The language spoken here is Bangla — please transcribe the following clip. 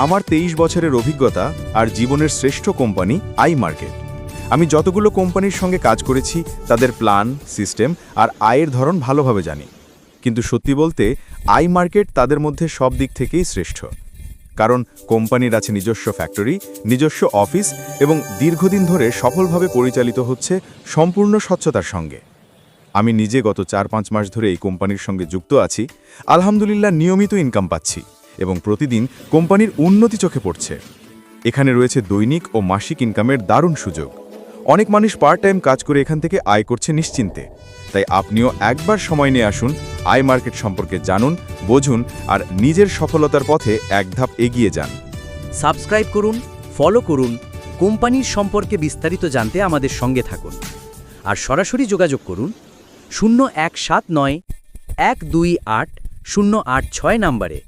আমার 23 বছরের অভিজ্ঞতা আর জীবনের শ্রেষ্ঠ কোম্পানি আই মার্কেট। আমি যতগুলো কোম্পানির সঙ্গে কাজ করেছি তাদের প্ল্যান, সিস্টেম আর আয়ের ধরন ভালোভাবে জানি। কিন্তু সত্যি বলতে আই মার্কেট তাদের মধ্যে সব দিক থেকেই শ্রেষ্ঠ। কারণ কোম্পানির আছে নিজস্ব ফ্যাক্টরি, নিজস্ব অফিস এবং দীর্ঘদিন ধরে সফলভাবে পরিচালিত হচ্ছে সম্পূর্ণ স্বচ্ছতার সঙ্গে। আমি নিজে গত 4-5 মাস ধরে এই কোম্পানির সঙ্গে যুক্ত আছি। আলহামদুলিল্লাহ নিয়মিত ইনকাম পাচ্ছি এবং প্রতিদিন কোম্পানির উন্নতি চোখে পড়ছে। এখানে রয়েছে দৈনিক ও মাসিক ইনকামের দারুণ সুযোগ। অনেক মানুষ পার্ট টাইম কাজ করে এখান থেকে আয় করছে নিশ্চিন্তে। তাই আপনিও একবার সময় নিয়ে আসুন, আই মার্কেট সম্পর্কে জানুন, বুঝুন আর নিজের সফলতার পথে এক ধাপ এগিয়ে যান। সাবস্ক্রাইব করুন, ফলো করুন, কোম্পানির সম্পর্কে বিস্তারিত জানতে আমাদের সঙ্গে থাকুন। আর সরাসরি যোগাযোগ করুন 0179 128 086 নম্বরে।